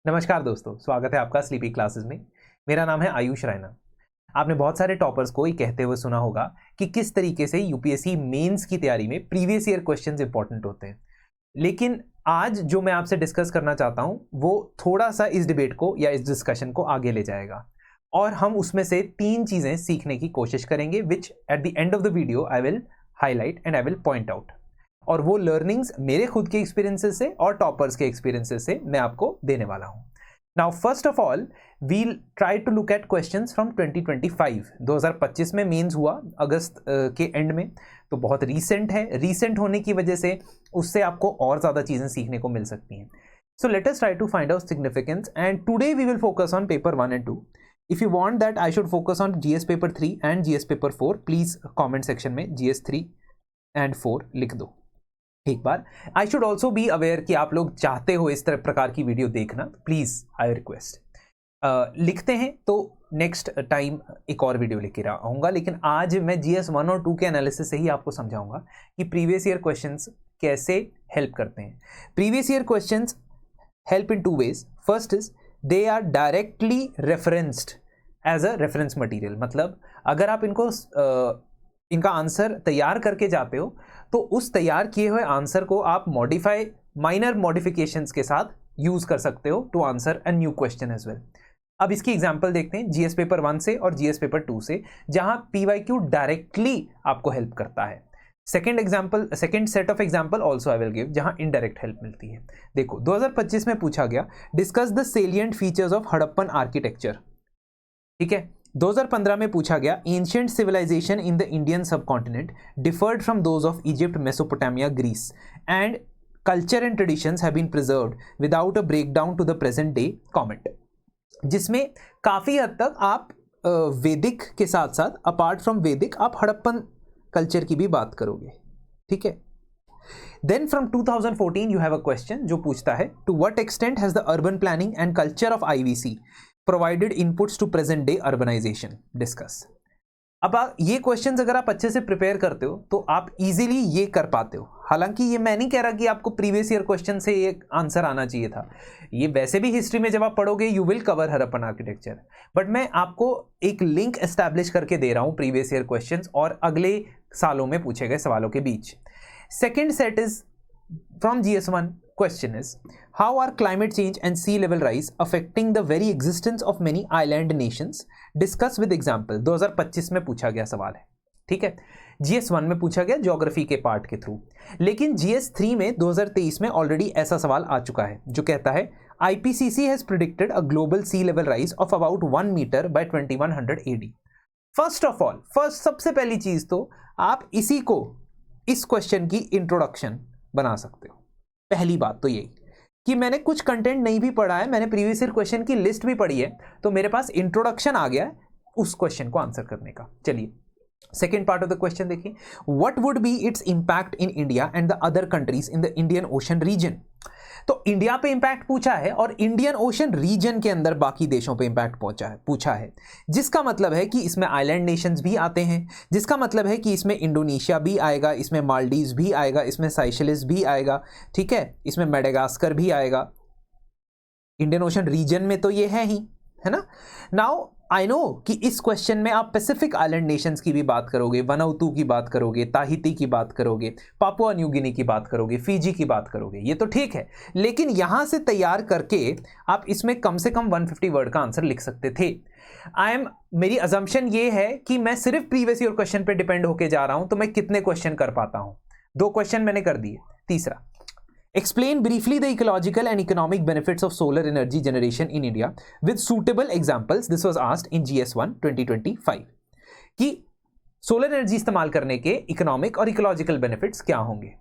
नमस्कार दोस्तों, स्वागत है आपका स्लीपी क्लासेस में। मेरा नाम है आयुष रैना। आपने बहुत सारे टॉपर्स को ये कहते हुए सुना होगा कि किस तरीके से यूपीएससी मेंस की तैयारी में प्रीवियस ईयर क्वेश्चंस इंपॉर्टेंट होते हैं। लेकिन आज जो मैं आपसे डिस्कस करना चाहता हूं वो थोड़ा सा इस डिबेट को या इस डिस्कशन को आगे ले जाएगा और हम उसमें से 3 चीज़ें सीखने की कोशिश करेंगे, which at the end of the video I will highlight and I will point out. और वो लर्निंग्स मेरे खुद के एक्सपीरियंसेस से और टॉपर्स के एक्सपीरियंसेस से मैं आपको देने वाला हूं। Now first of all we'll try to look at questions from 2025। 2025 में मेंस हुआ अगस्त के एंड में, तो बहुत रीसेंट है। रीसेंट होने की वजह से उससे आपको और ज़्यादा चीज़ें सीखने को मिल सकती हैं। So let us try to find out significance and today we will focus on paper 1 and 2। If you want that I should focus on GS paper 3 and GS paper 4, please comment section में GS 3 and 4 लिख दो एक बार। I should also be aware कि आप लोग चाहते हो इस तरह प्रकार की वीडियो देखना, प्लीज आई रिक्वेस्ट लिखते हैं तो नेक्स्ट टाइम एक और वीडियो लेकर आऊँगा। लेकिन आज मैं GS 1 और 2 के एनालिसिस से ही आपको समझाऊंगा कि प्रीवियस ईयर क्वेश्चंस कैसे हेल्प करते हैं। Previous year questions help in 2 ways। First is they are directly referenced as a reference material. मतलब अगर आप इनका आंसर तैयार करके जाते हो तो उस तैयार किए हुए आंसर को आप माइनर मॉडिफिकेशंस के साथ यूज कर सकते हो to answer a new question as well. अब इसकी एग्जांपल देखते हैं GS पेपर 1 से और GS पेपर 2 से, जहां PYQ डायरेक्टली आपको हेल्प करता है। Second set of example also I will give, जहां इनडायरेक्ट हेल्प मिलती है। देखो 2025 में पूछा गया discuss the salient features of Harappan architecture. ठीक है। 2015 में पूछा गया ancient civilisation in the Indian subcontinent differed from those of Egypt, Mesopotamia, Greece and culture and traditions have been preserved without a breakdown to the present day comment. जिसमें काफी हद तक आप वैदिक के साथ साथ अपार्ट फ्रॉम वैदिक आप हड़प्पन कल्चर की भी बात करोगे। ठीक है। Then from 2014 you have a question जो पूछता है to what extent has the urban planning and culture of IVC provided inputs to present day urbanization discuss। अब ये क्वेश्चंस अगर आप अच्छे से प्रिपेयर करते हो तो आप इजीली ये कर पाते हो। हालांकि ये मैं नहीं कह रहा कि आपको प्रीवियस ईयर क्वेश्चन से ये आंसर आना चाहिए था, ये वैसे भी हिस्ट्री में जब आप पढ़ोगे you will cover Harappan architecture, but मैं आपको एक लिंक एस्टैब्लिश करके दे रहा हूँ प्रीवियस ईयर क्वेश्चंस और अगले सालों में पूछे गए सवालों के बीच। Second set is from GS1 question is how are climate change and sea level rise affecting the very existence of many island nations? Discuss with example। 2025 में पूछा गया सवाल है। ठीक है। GS1 में पूछा गया ज्योग्राफी के पार्ट के थ्रू, लेकिन GS3 में 2023 में ऑलरेडी ऐसा सवाल आ चुका है जो कहता है IPCC has predicted a global sea level rise of about 1 meter by 2100 AD। First सबसे पहली चीज तो आप इस क्वेश्चन की इंट्रोडक्शन बना सकते हो। पहली बात तो यही कि मैंने कुछ कंटेंट नहीं भी पढ़ा है, मैंने प्रीवियस ईयर क्वेश्चन की लिस्ट भी पढ़ी है, तो मेरे पास इंट्रोडक्शन आ गया है उस क्वेश्चन को आंसर करने का। चलिए second part of the question देखिए, what would be its impact in India and the other countries in the Indian ocean region. तो इंडिया पे इंपैक्ट पूछा है और इंडियन ओशन रीजन के अंदर बाकी देशों पे इंपैक्ट पूछा है, जिसका मतलब है कि इसमें आइलैंड नेशंस भी आते हैं, जिसका मतलब है कि इसमें इंडोनेशिया भी आएगा, इसमें मालदीव्स भी आएगा, इसमें साइशेल्स भी आएगा। ठीक है। इसमें मेडागास्कर भी आएगा। इंडियन ओशन रीजन में तो ये है ना। नाउ आई नो कि इस क्वेश्चन में आप पैसिफिक आइलैंड नेशंस की भी बात करोगे, वनाउतु की बात करोगे, ताहिती की बात करोगे, पापुआ न्यू गिनी की बात करोगे, फिजी की बात करोगे, ये तो ठीक है। लेकिन यहां से तैयार करके आप इसमें कम से कम 150 वर्ड का आंसर लिख सकते थे। मेरी अजम्पशन ये है कि मैं सिर्फ प्रीवियस ईयर क्वेश्चन पे डिपेंड होके जा रहा हूं, तो मैं कितने क्वेश्चन कर पाता हूं। 2 क्वेश्चन मैंने कर दिए। तीसरा, explain briefly the ecological and economic benefits of solar energy generation in India with suitable examples। This was asked in GS1 2025 कि सोलर एनर्जी इस्तेमाल करने के इकोनॉमिक और इकोलॉजिकल बेनिफिट्स क्या होंगे।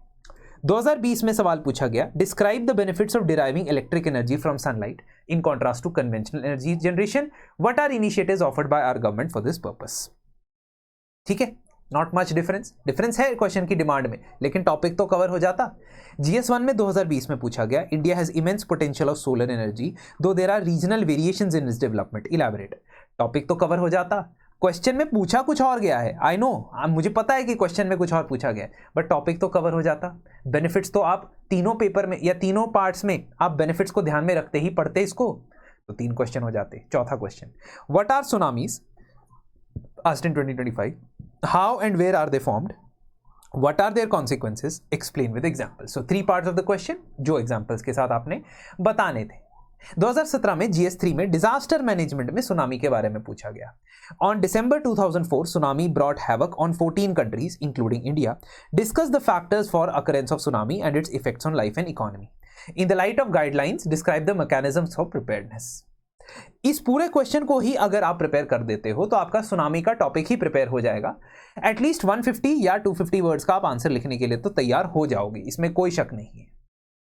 2020 में सवाल पूछा गया describe the benefits of deriving electric energy from sunlight in contrast to conventional energy generation, what are initiatives offered by our government for this purpose. ठीक है। नॉट मच डिफरेंस है क्वेश्चन की डिमांड में, लेकिन टॉपिक तो cover हो जाता। GS1 में 2020 में पूछा गया India has immense potential of solar energy though there are regional variations in its development, elaborate. Topic तो कवर हो जाता। क्वेश्चन में पूछा कुछ और गया है, आई नो, मुझे पता है कि क्वेश्चन में कुछ और पूछा गया है, बट टॉपिक तो कवर हो जाता। बेनिफिट्स तो आप तीनों पेपर में या तीनों पार्ट्स में आप बेनिफिट्स को ध्यान में रखते ही पढ़ते इसको, तो 3 क्वेश्चन हो जाते। चौथा question, what are tsunamis asked in 2025, how and where are they formed, what are their consequences, explain with example. So 3 parts of the question जो एग्जाम्पल्स के साथ आपने बताने थे। 2017 में GS3 में डिजास्टर मैनेजमेंट में सुनामी के बारे में पूछा गया। On December 2004, tsunami brought havoc on 14 countries, including India. Discuss the factors for occurrence of tsunami and its effects on life and economy. In the light of guidelines, describe the mechanisms of preparedness. इस पूरे question को ही अगर आप prepare कर देते हो तो आपका सुनामी का टॉपिक ही प्रिपेयर हो जाएगा। एटलीस्ट 150 या 250 वर्ड्स का आप आंसर लिखने के लिए तो तैयार हो जाओगे, इसमें कोई शक नहीं है।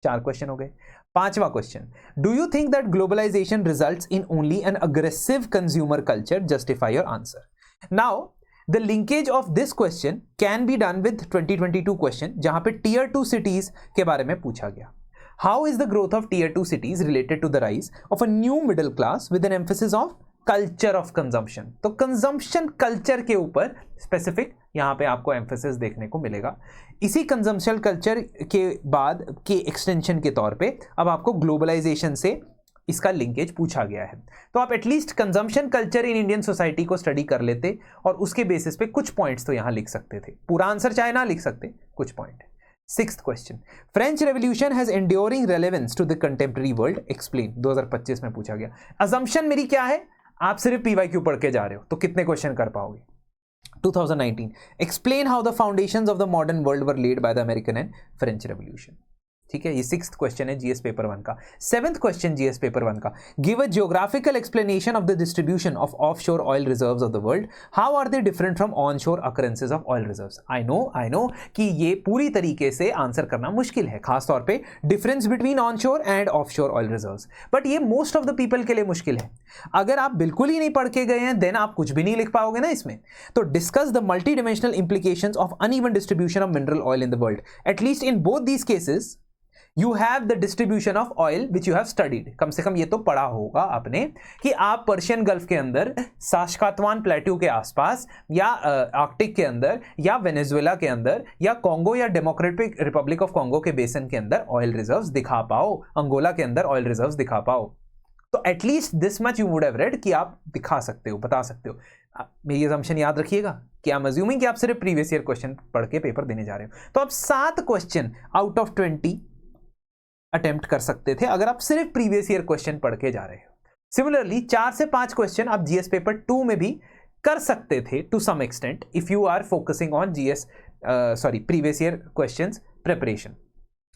4 क्वेश्चन हो गए। 5वां question, do you think that globalisation results in only an aggressive consumer culture? Justify your answer. Now the linkage of this question can be done with 2022 question, जहां पे टीयर 2 सिटीज के बारे में पूछा गया। How is the growth of tier 2 cities related to the rise of a new middle class with an emphasis of culture of consumption? तो consumption culture के ऊपर स्पेसिफिक यहां पे आपको एम्फेसिस देखने को मिलेगा। इसी कंजम्पशन कल्चर के बाद के एक्सटेंशन के तौर पे अब आपको ग्लोबलाइजेशन से इसका लिंकेज पूछा गया है। तो आप at least consumption culture in Indian society को स्टडी कर लेते और उसके बेसिस पे कुछ पॉइंट्स तो यहां लिख सकते थे। पूरा आंसर चाहे ना लिख सकते, कुछ point. 6th question, French revolution has enduring relevance to the contemporary world, explain. 2025 में पूछा गया। अजम्पशन मेरी क्या है, आप सिर्फ PYQ पढ़ के जा रहे हो तो कितने क्वेश्चन कर पाओगे। 2019, explain how the foundations of the modern world were led by the American and French revolution. ठीक है, ये 6th क्वेश्चन है GS पेपर 1 का। 7th क्वेश्चन GS पेपर 1 का, give a geographical explanation of the distribution of offshore oil reserves of the world, how are they different from onshore occurrences of oil reserves. I know कि ये पूरी तरीके से answer करना मुश्किल है, खासतौर पे difference between onshore and offshore oil reserves, but ये मोस्ट ऑफ द पीपल के लिए मुश्किल है। अगर आप बिल्कुल ही नहीं पढ़ के गए हैं देन आप कुछ भी नहीं लिख पाओगे ना इसमें। तो discuss the multi dimensional implications of uneven distribution of mineral oil in the world. At least in both these cases You have the distribution of oil which you have studied. कम से कम ये तो पढ़ा होगा आपने कि आप पर्शियन गल्फ के अंदर, सास्कातवान प्लेट्यू के आसपास, या आर्कटिक के अंदर, या वेनेजुएला के अंदर, या कॉन्गो या डेमोक्रेटिक रिपब्लिक ऑफ कॉन्गो के बेसन के अंदर ऑयल रिजर्व्स दिखा पाओ, अंगोला के अंदर ऑयल रिजर्व्स दिखा पाओ। तो at least this much you would have read कि आप दिखा सकते हो, बता सकते हो। मेरी असम्पशन याद रखिएगा कि आई एम अज्यूमिंग कि आप सिर्फ प्रीवियस ईयर क्वेश्चन पढ़ के पेपर देने जा रहे हो। तो आप 7 क्वेश्चन आउट ऑफ 20 अटेम्प्ट कर सकते थे अगर आप सिर्फ प्रीवियस ईयर क्वेश्चन पढ़ के जा रहे हो। सिमिलरली 4 से 5 क्वेश्चन आप GS पेपर 2 में भी कर सकते थे to some extent if you are focusing on previous year questions preparation.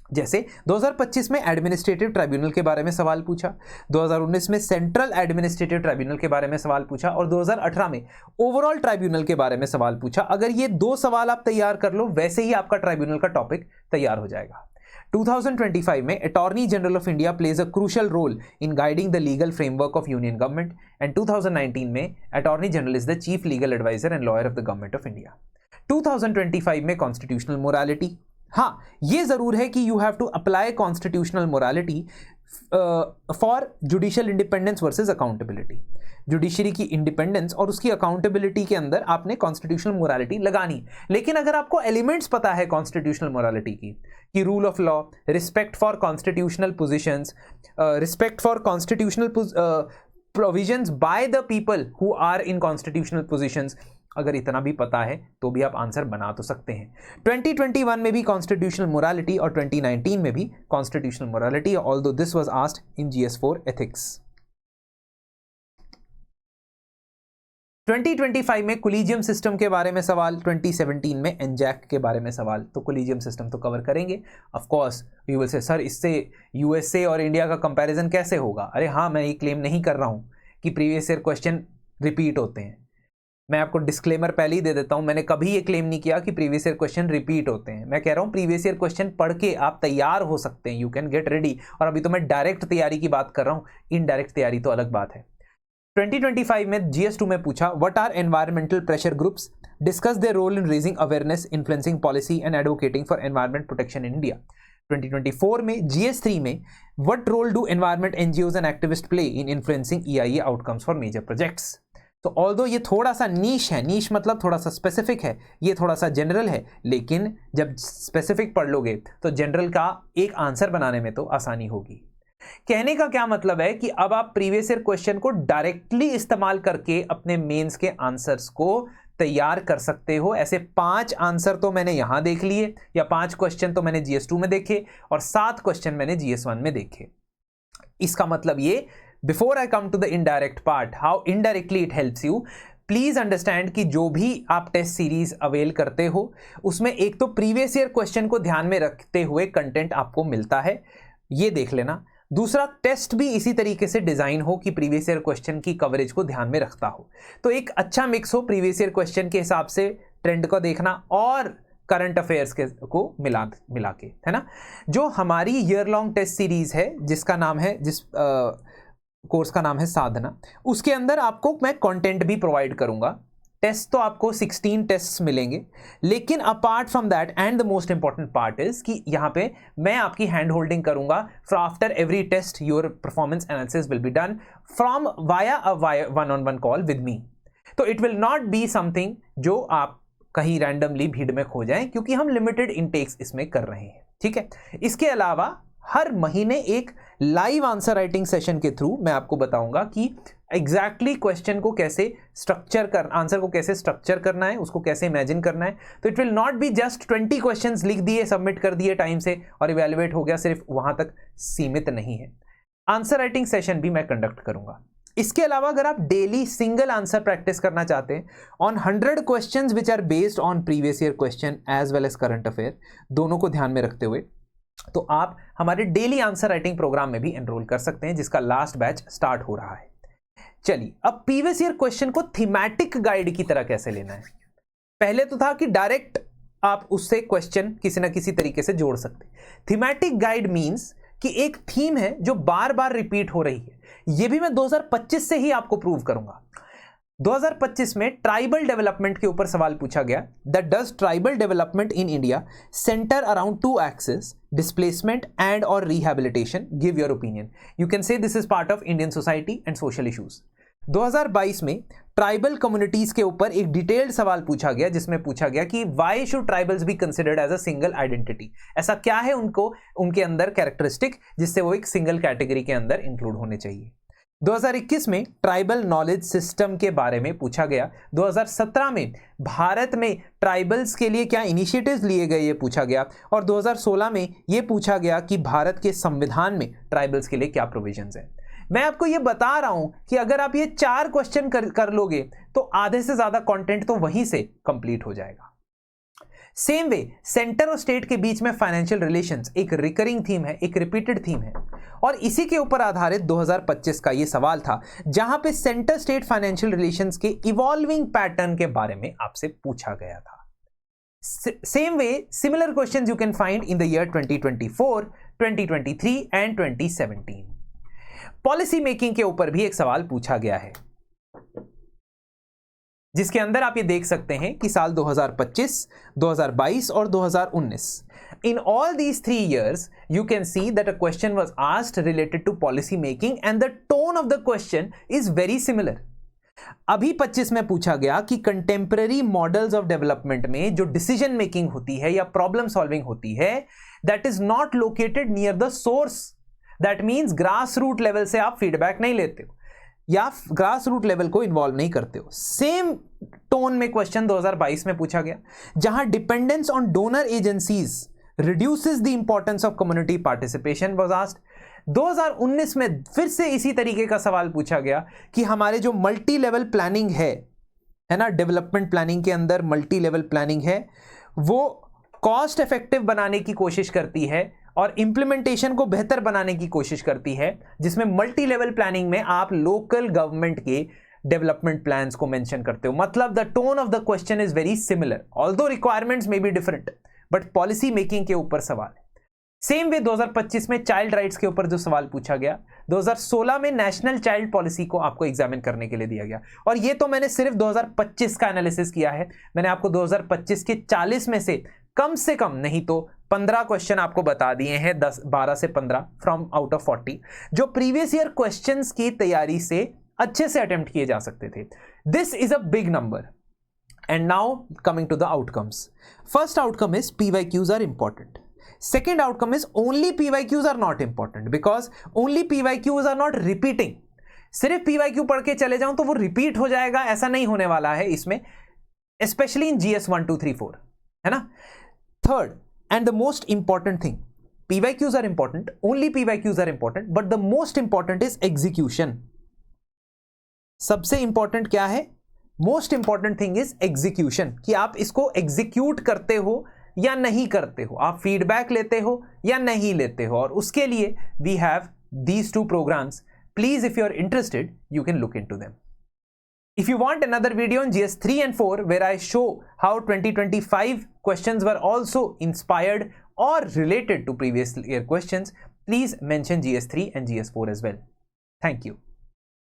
जैसे 2025 में एडमिनिस्ट्रेटिव ट्राइब्यूनल के बारे में सवाल पूछा, 2019 में सेंट्रल एडमिनिस्ट्रेटिव ट्राइब्यूनल के बारे में सवाल पूछा, और 2018 में ओवरऑल ट्राइब्यूनल के बारे में सवाल पूछा। अगर ये 2 सवाल आप तैयार कर लो वैसे ही आपका ट्राइब्यूनल का टॉपिक तैयार हो जाएगा। 2025 में attorney general of India plays a crucial role in guiding the legal framework of union government, and 2019 में attorney general is the chief legal adviser and lawyer of the government of India. 2025 में constitutional morality, हाँ ये जरूर है कि you have to apply constitutional morality for judicial independence versus accountability. Judiciary की independence और उसकी अकाउंटेबिलिटी के अंदर आपने कॉन्स्टिट्यूशनल मोरालिटी लगानी। लेकिन अगर आपको एलिमेंट्स पता है कॉन्स्टिट्यूशनल मोरालिटी की, कि rule of law, respect for constitutional positions, respect for constitutional provisions by the people who are in constitutional positions, अगर इतना भी पता है तो भी आप आंसर बना तो सकते हैं। 2021 में भी कॉन्स्टिट्यूशनल मोरालिटी और 2019 में भी constitutional morality, although this was asked in GS4 ethics. 2025 में कोलिजियम सिस्टम के बारे में सवाल, 2017 में एनजैक के बारे में सवाल। तो कोलिजियम सिस्टम तो कवर करेंगे। Of course you will say sir इससे USA और इंडिया का कंपैरिजन कैसे होगा। अरे हाँ, मैं ये क्लेम नहीं कर रहा हूँ कि प्रीवियस ईयर क्वेश्चन रिपीट होते हैं। मैं आपको डिस्क्लेमर पहले ही दे देता हूं, मैंने कभी ये क्लेम नहीं किया कि प्रीवियस ईयर क्वेश्चन रिपीट होते हैं। मैं कह रहा हूं प्रीवियस ईयर क्वेश्चन पढ़ के आप तैयार हो सकते हैं, यू कैन गेट रेडी। और अभी तो मैं डायरेक्ट तैयारी की बात कर रहा हूं, इनडायरेक्ट तैयारी तो अलग बात है। 2025 में GS2 में पूछा, what are environmental pressure groups, discuss their role in raising awareness, influencing policy and advocating for environment protection in India. 2024 में GS3 में what role do environment NGOs and activist play in influencing EIA outcomes for major projects. तो although ये थोड़ा सा नीश है, नीश मतलब थोड़ा सा स्पेसिफिक है, ये थोड़ा सा जनरल है, लेकिन जब स्पेसिफिक पढ़ लोगे तो जनरल का एक आंसर बनाने में तो आसानी होगी। कहने का क्या मतलब है कि अब आप प्रीवियस ईयर क्वेश्चन को डायरेक्टली इस्तेमाल करके अपने मेंस के आंसर्स को तैयार कर सकते हो। ऐसे 5 आंसर तो मैंने यहां देख लिए, या 5 क्वेश्चन तो मैंने GS2 में देखे और 7 क्वेश्चन मैंने GS1 में देखे। इसका मतलब ये, before I come to the indirect part, how indirectly it helps you, please understand कि जो भी आप टेस्ट सीरीज अवेल करते हो उसमें एक तो प्रीवियस ईयर क्वेश्चन को ध्यान में रखते हुए कंटेंट आपको मिलता है, ये देख लेना। दूसरा, टेस्ट भी इसी तरीके से डिजाइन हो कि प्रीवियस ईयर क्वेश्चन की कवरेज को ध्यान में रखता हो। तो एक अच्छा मिक्स हो प्रीवियस ईयर क्वेश्चन के हिसाब से ट्रेंड को देखना और करंट अफेयर्स के को मिला के, है ना। जो हमारी ईयर लॉन्ग टेस्ट सीरीज है जिसका नाम है, जिस कोर्स का नाम है साधना, उसके अंदर आपको मैं कंटेंट भी प्रोवाइड करूंगा। टेस्ट तो आपको 16 टेस्ट मिलेंगे, लेकिन apart from that and the most important part is कि यहाँ पे मैं आपकी हैंड होल्डिंग करूंगा। For after every test your performance analysis will be done from via a one on one call with me. तो it will not be something जो आप कहीं रैंडमली भीड़ में खो जाएं, क्योंकि हम लिमिटेड इनटेक्स इसमें कर रहे हैं, ठीक है। इसके अलावा हर महीने एक लाइव आंसर राइटिंग सेशन के थ्रू मैं आपको बताऊंगा कि एग्जैक्टली क्वेश्चन को कैसे स्ट्रक्चर कर, आंसर को कैसे स्ट्रक्चर करना है, उसको कैसे इमेजिन करना है। तो it will not be just 20 questions लिख दिए, सबमिट कर दिए टाइम से और इवेलुएट हो गया, सिर्फ वहां तक सीमित नहीं है। आंसर राइटिंग सेशन भी मैं कंडक्ट करूंगा। इसके अलावा अगर आप डेली सिंगल आंसर प्रैक्टिस करना चाहते हैं on 100 questions which are based on previous year question as well as current affair, दोनों को ध्यान में रखते हुए, तो आप हमारे डेली आंसर राइटिंग प्रोग्राम में भी एनरोल कर सकते हैं, जिसका लास्ट बैच स्टार्ट हो रहा है। चलिए, अब प्रीवियस ईयर क्वेश्चन को थीमैटिक गाइड की तरह कैसे लेना है। पहले तो था कि डायरेक्ट आप उससे क्वेश्चन किसी ना किसी तरीके से जोड़ सकते। थीमैटिक गाइड मींस कि एक थीम है जो बार बार रिपीट हो रही है। यह भी मैं 2025 से ही आपको प्रूव करूंगा। 2025 में ट्राइबल डेवलपमेंट के ऊपर सवाल पूछा गया, that does tribal development in India centre around 2 axis, displacement and और rehabilitation, give your opinion. You can say this is part of Indian society and social issues. 2022 में ट्राइबल कम्युनिटीज के ऊपर एक डिटेल्ड सवाल पूछा गया, जिसमें पूछा गया कि why should tribals be considered as a single identity, ऐसा क्या है उनको, उनके अंदर कैरेक्टरिस्टिक जिससे वो एक सिंगल कैटेगरी के अंदर इंक्लूड होने चाहिए। 2021 में ट्राइबल नॉलेज सिस्टम के बारे में पूछा गया। 2017 में भारत में ट्राइबल्स के लिए क्या इनिशिएटिव्स लिए गए ये पूछा गया, और 2016 में ये पूछा गया कि भारत के संविधान में ट्राइबल्स के लिए क्या प्रोविजंस हैं। मैं आपको ये बता रहा हूं कि अगर आप ये 4 क्वेश्चन कर लोगे तो आधे से ज्यादा कंटेंट तो वहीं से कंप्लीट हो जाएगा। सेम वे सेंटर और स्टेट के बीच में फाइनेंशियल रिलेशंस एक रिकरिंग थीम है, एक रिपीटेड थीम है, और इसी के ऊपर आधारित 2025 का ये सवाल था, जहां पे सेंटर स्टेट फाइनेंशियल रिलेशंस के इवॉल्विंग पैटर्न के बारे में आपसे पूछा गया था। Same way similar questions you can find in the year 2024, 2023 and 2017। Policy making के ऊपर भी एक सवाल पूछा गया है, जिसके अंदर आप ये देख सकते हैं कि साल 2025, 2022 और 2019, in all these 3 years you can see that a question was asked related to policy making and the tone of the question is very similar। अभी 25 में पूछा गया कि कंटेम्पररी मॉडल्स ऑफ डेवलपमेंट में जो डिसीजन मेकिंग होती है या प्रॉब्लम सॉल्विंग होती है, that is not located near the source. That means grass root level से आप फीडबैक नहीं लेते हो या ग्रास रूट लेवल को इन्वॉल्व नहीं करते हो। सेम टोन में क्वेश्चन 2022 में पूछा गया, जहां dependence on donor agencies reduces the importance of community participation was asked. 2019 में फिर से इसी तरीके का सवाल पूछा गया कि हमारे जो मल्टी लेवल प्लानिंग है ना, डेवलपमेंट प्लानिंग के अंदर मल्टी लेवल प्लानिंग है, वो कॉस्ट इफेक्टिव बनाने की कोशिश करती है और इंप्लीमेंटेशन को बेहतर बनाने की कोशिश करती है, जिसमें मल्टी लेवल प्लानिंग में आप लोकल गवर्नमेंट के डेवलपमेंट प्लान्स को मेंशन करते हो। मतलब the tone of the question is very similar, although requirements may be different, but policy making के ऊपर सवाल है। सेम वे 2025 में चाइल्ड राइट्स के ऊपर जो सवाल पूछा गया, 2016 में नेशनल चाइल्ड पॉलिसी को आपको एग्जामिन करने के लिए दिया गया, और ये तो मैंने सिर्फ 2025 का एनालिसिस किया है। मैंने आपको 2025 के 40 में से कम नहीं तो 15 क्वेश्चन आपको बता दिए हैं, 12 से 15 फ्रॉम आउट ऑफ 40, जो प्रीवियस ईयर क्वेश्चंस की तैयारी से अच्छे से अटेम्प्ट किए जा सकते थे. This is a big number. And now coming to the outcomes. First outcome is PYQs are important. Second outcome is only PYQs are not important because only PYQs are not repeating. सिर्फ PYQ पढ़ के चले जाऊं तो वो repeat हो जाएगा, ऐसा नहीं होने वाला है इसमें, especially in GS 1, 2, 3, 4, है ना. Third and the most important thing, PYQs are important, only PYQs are important, but the most important is execution. सबसे important क्या है? Most important thing is execution, कि आप इसको एग्जीक्यूट करते हो या नहीं करते हो, आप फीडबैक लेते हो या नहीं लेते हो. और उसके लिए we have these two programmes. Please if you are interested you can look into them. If you want another video on GS 3 and 4 where I show how 2025 questions were also inspired or related to previous year questions, please mention GS 3 and GS 4 as well. Thank you.